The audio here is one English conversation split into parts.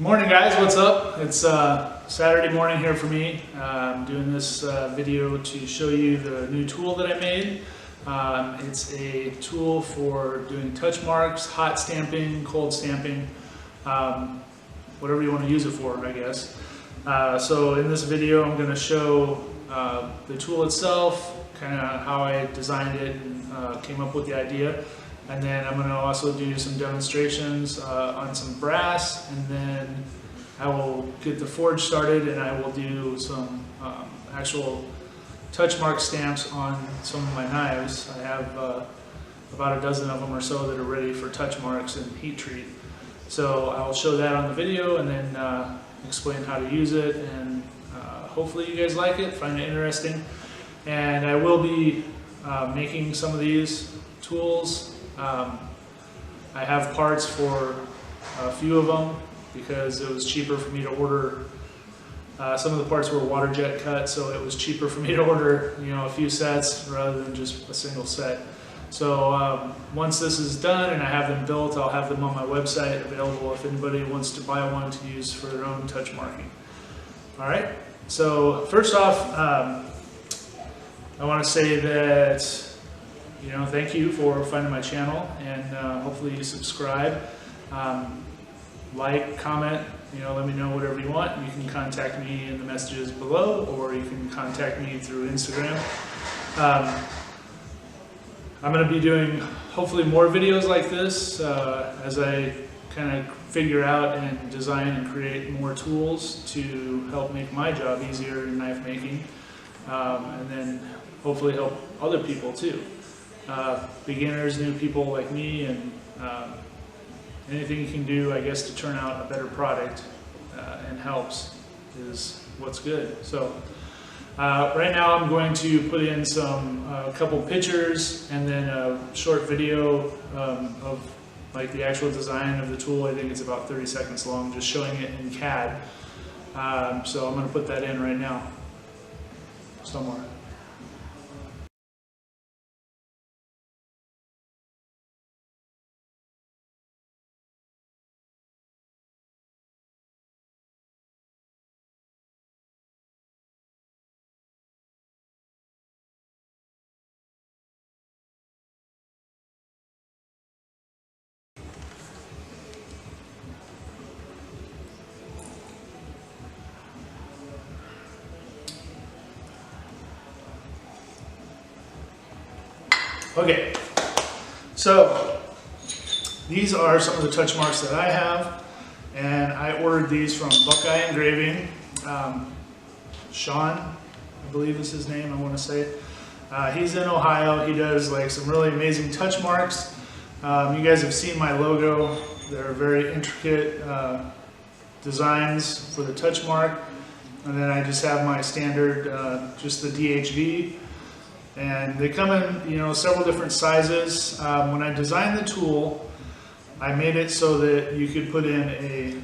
Morning guys, what's up? It's Saturday morning here for me. I'm doing this video to show you the new tool that I made. It's a tool for doing touch marks, hot stamping, cold stamping, whatever you want to use it for, I guess. So in this video I'm going to show the tool itself, kind of how I designed it and came up with the idea. And then I'm going to also do some demonstrations on some brass, and then I will get the forge started and I will do some actual touch mark stamps on some of my knives. I have about a dozen of them or so that are ready for touch marks and heat treat. So I'll show that on the video and then explain how to use it, and hopefully you guys like it, find it interesting. And I will be making some of these tools. I have parts for a few of them because it was cheaper for me to order. Some of the parts were water jet cut, so it was cheaper for me to order, a few sets rather than just a single set. So once this is done and I have them built, I'll have them on my website available if anybody wants to buy one to use for their own touch marking. All right. So first off, I want to say that thank you for finding my channel, and hopefully you subscribe, like, comment, let me know whatever you want. You can contact me in the messages below, or you can contact me through Instagram. I'm going to be doing hopefully more videos like this as I kind of figure out and design and create more tools to help make my job easier in knife making, and then hopefully help other people too. Beginners, new people like me, and anything you can do, I guess, to turn out a better product and helps is what's good. So right now I'm going to put in a couple pictures and then a short video of like the actual design of the tool. I think it's about 30 seconds long, just showing it in CAD. So I'm going to put that in right now somewhere. Okay, so these are some of the touch marks that I have, and I ordered these from Buckeye Engraving. Sean, I believe is his name, I want to say. He's in Ohio. He does like some really amazing touch marks. You guys have seen my logo. They're very intricate designs for the touch mark. And then I just have my standard, just the DHV. And they come in, several different sizes. When I designed the tool, I made it so that you could put in a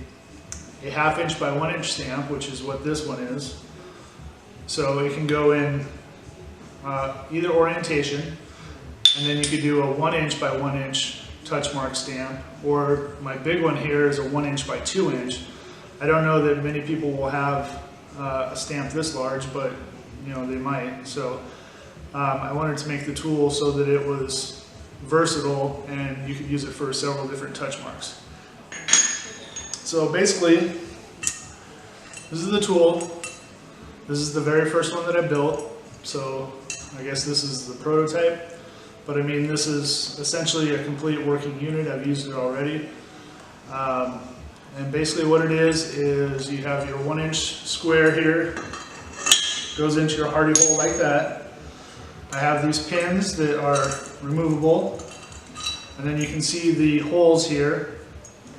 1/2 inch by 1 inch stamp, which is what this one is. So it can go in either orientation, and then you could do a 1 inch by 1 inch touch mark stamp, or my big one here is a 1 inch by 2 inch. I don't know that many people will have a stamp this large, but they might. So I wanted to make the tool so that it was versatile and you could use it for several different touch marks. So basically, this is the tool. This is the very first one that I built. So I guess this is the prototype. But I mean, this is essentially a complete working unit. I've used it already. And basically what it is you have your 1 inch square here, goes into your hardy hole like that. I have these pins that are removable, and then you can see the holes here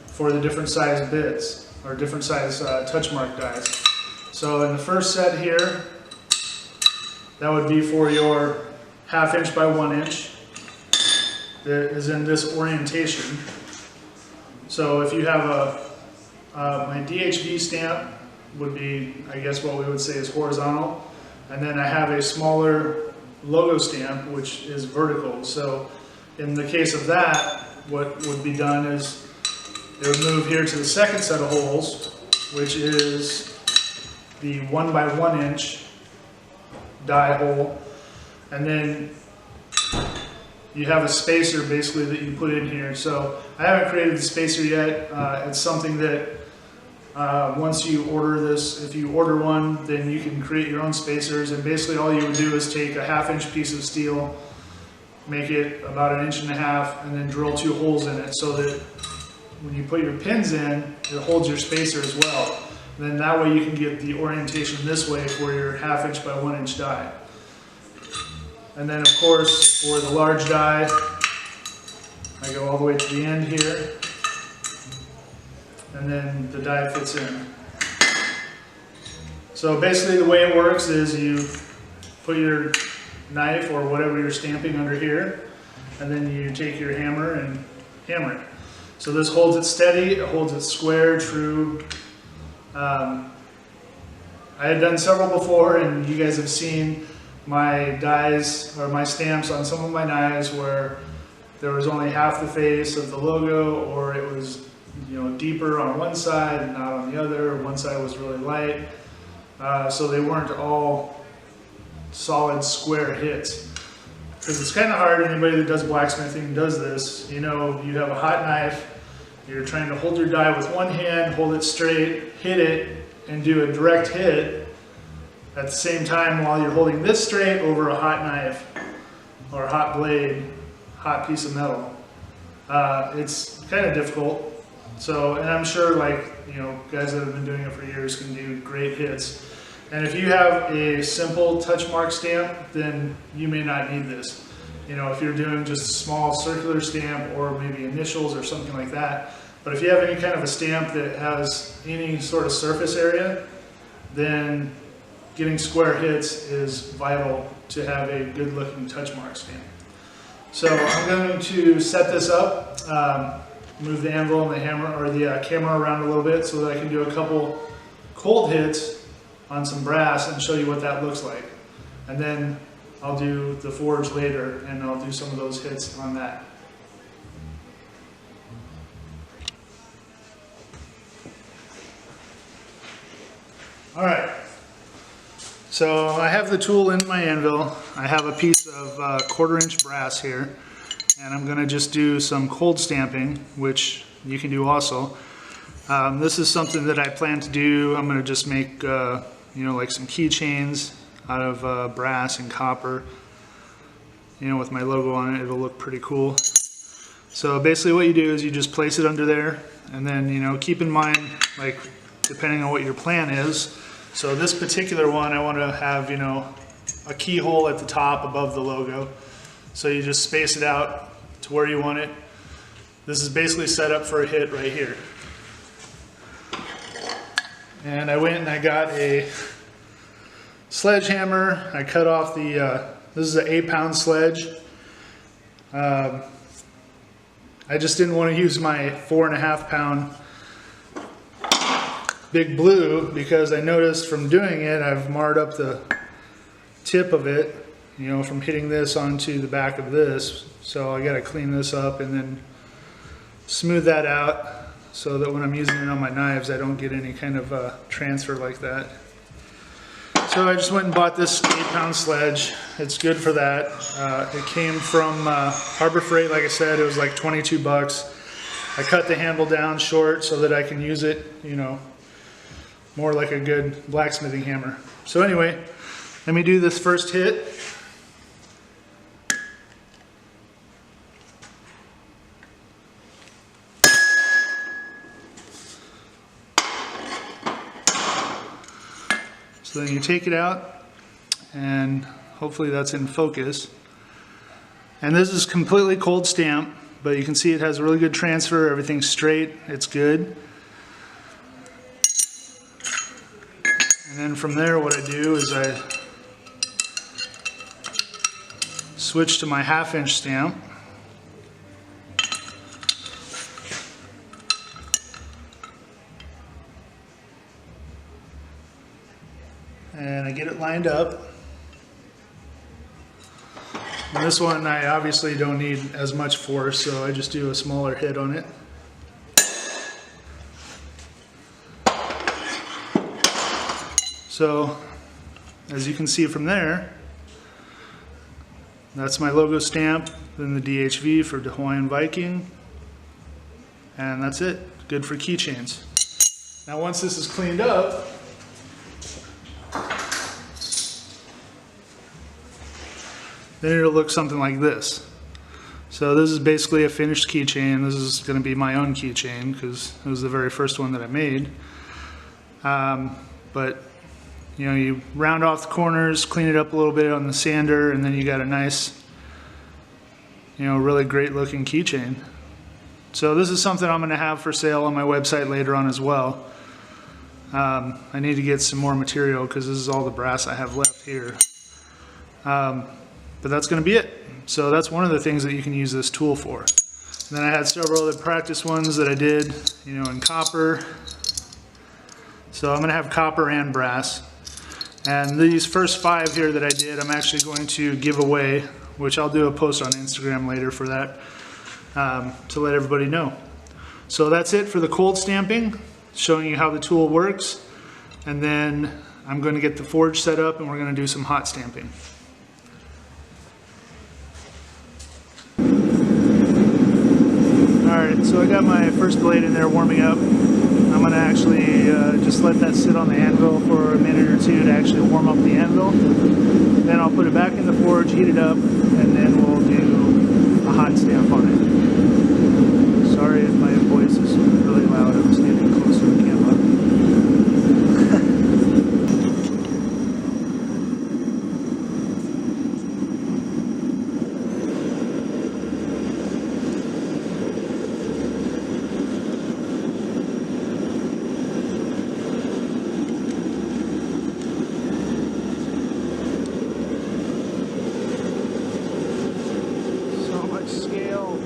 for the different size bits, or different size touch mark dies. So in the first set here, that would be for your 1/2 inch by 1 inch that is in this orientation. So if you have my DHV stamp would be, I guess what we would say is horizontal, and then I have a smaller logo stamp which is vertical. So in the case of that, what would be done is it would move here to the second set of holes, which is the 1 by 1 inch die hole, and then you have a spacer basically that you put in here. So I haven't created the spacer yet. It's something that once you order this, if you order one, then you can create your own spacers, and basically all you would do is take a 1/2 inch piece of steel, make it about 1.5 inches, and then drill 2 holes in it so that when you put your pins in, it holds your spacer as well. And then that way you can get the orientation this way for your 1/2 inch by 1 inch die. And then of course for the large die, I go all the way to the end here, and then the die fits in. So basically the way it works is you put your knife or whatever you're stamping under here, and then you take your hammer and hammer it. So this holds it steady, it holds it square, true. I had done several before, and you guys have seen my dies or my stamps on some of my knives where there was only half the face of the logo, or it was, you know, deeper on one side and not on the other. One side was really light, so they weren't all solid square hits. Because it's kind of hard. Anybody that does blacksmithing does this. You know, you have a hot knife, you're trying to hold your die with one hand, hold it straight, hit it, and do a direct hit at the same time while you're holding this straight over a hot knife or a hot blade, hot piece of metal. It's kind of difficult. So, and I'm sure, like, you know, guys that have been doing it for years can do great hits. And if you have a simple Touchmark stamp, then you may not need this. You know, if you're doing just a small circular stamp or maybe initials or something like that. But if you have any kind of a stamp that has any sort of surface area, then getting square hits is vital to have a good looking Touchmark stamp. So I'm going to set this up, move the anvil and the hammer or the camera around a little bit so that I can do a couple cold hits on some brass and show you what that looks like. And then I'll do the forge later, and I'll do some of those hits on that. All right, so I have the tool in my anvil. I have a piece of 1/4 inch brass here, and I'm gonna just do some cold stamping, which you can do also. This is something that I plan to do. I'm gonna just make you know, like some keychains out of brass and copper. You know, with my logo on it, it'll look pretty cool. So basically what you do is you just place it under there, and then, you know, keep in mind, like, depending on what your plan is. So this particular one, I want to have, you know, a keyhole at the top above the logo. So you just space it out to where you want it. This is basically set up for a hit right here. And I went and I got a sledgehammer. I cut off the, this is an 8-pound sledge. I just didn't want to use my 4.5-pound Big Blue because I noticed from doing it, I've marred up the tip of it, you know, from hitting this onto the back of this. So I got to clean this up and then smooth that out so that when I'm using it on my knives, I don't get any kind of transfer like that. So I just went and bought this 8-pound sledge. It's good for that. It came from Harbor Freight, like I said. It was like 22 bucks. I cut the handle down short so that I can use it, you know, more like a good blacksmithing hammer. So anyway, let me do this first hit. So then you take it out, and hopefully that's in focus. And this is completely cold stamp, but you can see it has a really good transfer. Everything's straight, it's good. And then from there, what I do is I switch to my 1/2 inch stamp. And I get it lined up. And this one I obviously don't need as much force, so I just do a smaller hit on it. So as you can see from there, that's my logo stamp, then the DHV for Hawaiian Viking, and that's it. Good for keychains. Now once this is cleaned up, then it'll look something like this. So this is basically a finished keychain. This is going to be my own keychain because it was the very first one that I made. But you know, you round off the corners, clean it up a little bit on the sander, and then you got a nice, you know, really great looking keychain. So this is something I'm going to have for sale on my website later on as well. I need to get some more material because this is all the brass I have left here. But that's going to be it. So that's one of the things that you can use this tool for. And then I had several other practice ones that I did, you know, in copper. So I'm going to have copper and brass. And these first 5 here that I did, I'm actually going to give away, which I'll do a post on Instagram later for that, to let everybody know. So that's it for the cold stamping, showing you how the tool works. And then I'm going to get the forge set up and we're going to do some hot stamping. Alright, so I got my first blade in there warming up. I'm going to actually just let that sit on the anvil for a minute or two to actually warm up the anvil. Then I'll put it back in the forge, heat it up, and then we'll do a hot stamp on it. Sorry if my voice is really loud, I'm standing close to the camera. Scale.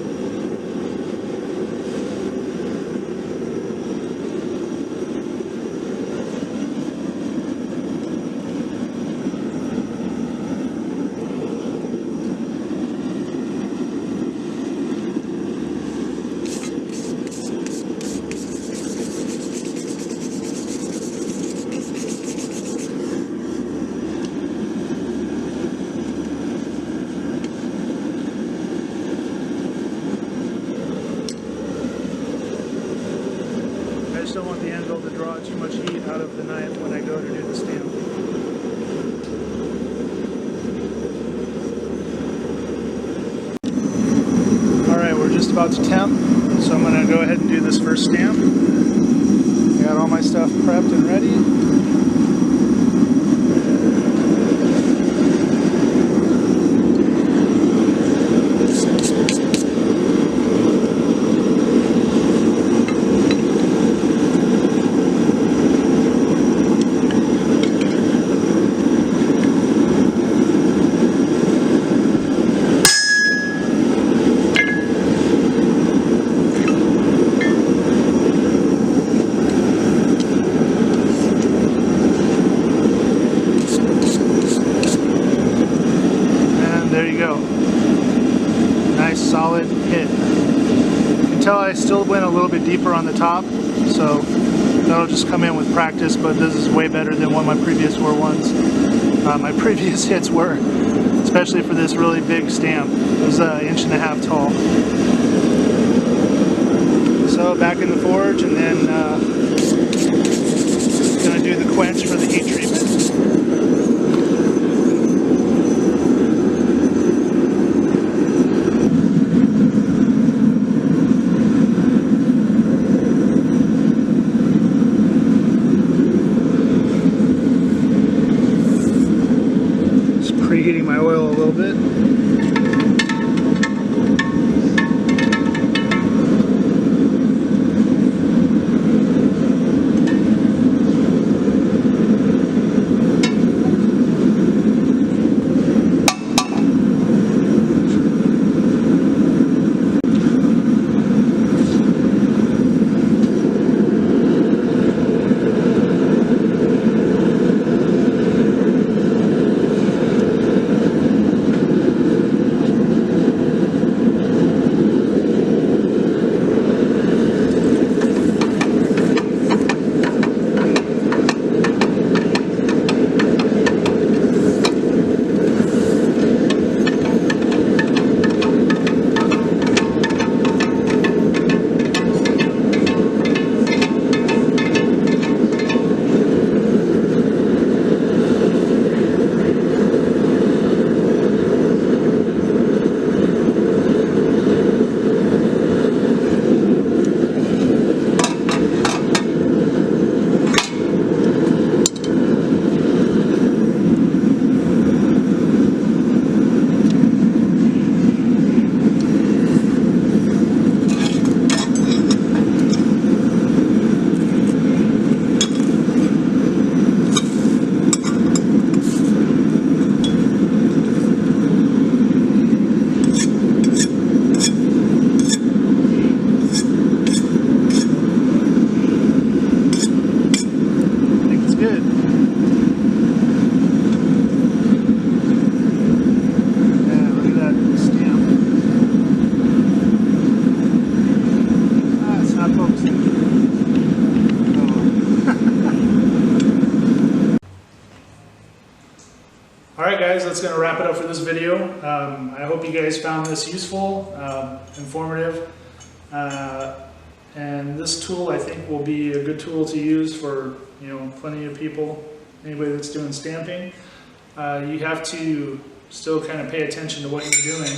I just don't want the anvil to draw too much heat out of the knife when I go to do the stamp. Alright, we're just about to temp, so I'm going to go ahead and do this first stamp. I got all my stuff prepped and ready. There you go. Nice solid hit. You can tell I still went a little bit deeper on the top, so that'll just come in with practice, but this is way better than what my previous ones. My previous hits were, especially for this really big stamp, it was 1.5 inches tall. So back in the forge, and then gonna do the quench for the heat treatment. Preheating my oil a little bit. Alright guys, that's going to wrap it up for this video. I hope you guys found this useful, informative, and this tool I think will be a good tool to use for plenty of people, anybody that's doing stamping. You have to still kind of pay attention to what you're doing.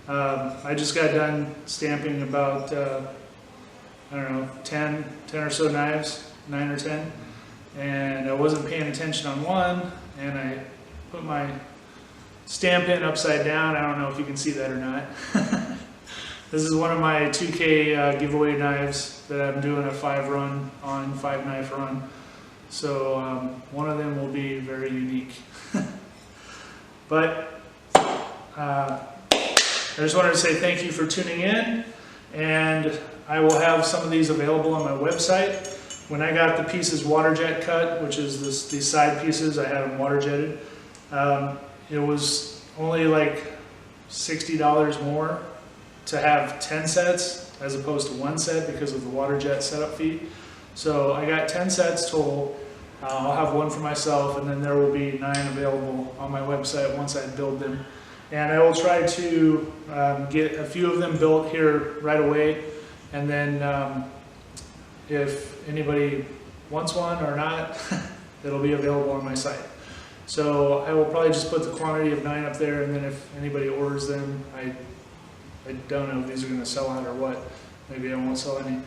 I just got done stamping about, I don't know, 10 or so knives, 9 or 10, and I wasn't paying attention on one, and I put my stamp in upside down. I don't know if you can see that or not. This is one of my 2K giveaway knives that I'm doing a 5 knife run. So one of them will be very unique. But I just wanted to say thank you for tuning in, and I will have some of these available on my website. When I got the pieces water jet cut, which is these side pieces, I had them water jetted. It was only like $60 more to have 10 sets as opposed to one set because of the water jet setup fee. So I got 10 sets total. I'll have one for myself, and then there will be 9 available on my website once I build them. And I will try to get a few of them built here right away, and then if anybody wants one or not, it'll be available on my site. So I will probably just put the quantity of 9 up there, and then if anybody orders them, I don't know if these are going to sell out or what. Maybe I won't sell any.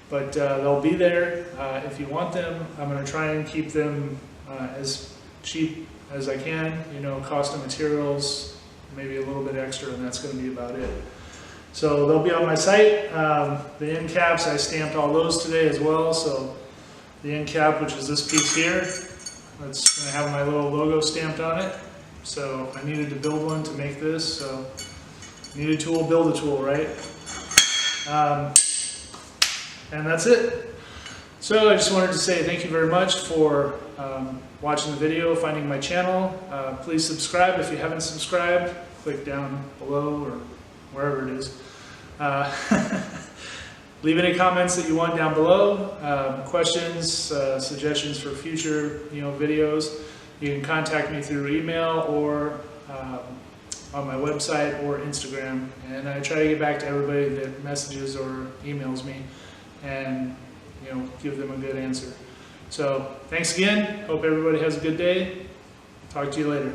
But they'll be there if you want them. I'm going to try and keep them as cheap as I can. Cost of materials, maybe a little bit extra, and that's going to be about it. So they'll be on my site. The end caps, I stamped all those today as well. So the end cap, which is this piece here, that's going to have my little logo stamped on it. So I needed to build one to make this. So need a tool, build a tool, right? And that's it. So I just wanted to say thank you very much for watching the video, finding my channel. Please subscribe if you haven't subscribed. Click down below or wherever it is. Leave any comments that you want down below. Questions, suggestions for future videos. You can contact me through email or on my website or Instagram. And I try to get back to everybody that messages or emails me and give them a good answer. So thanks again. Hope everybody has a good day. Talk to you later.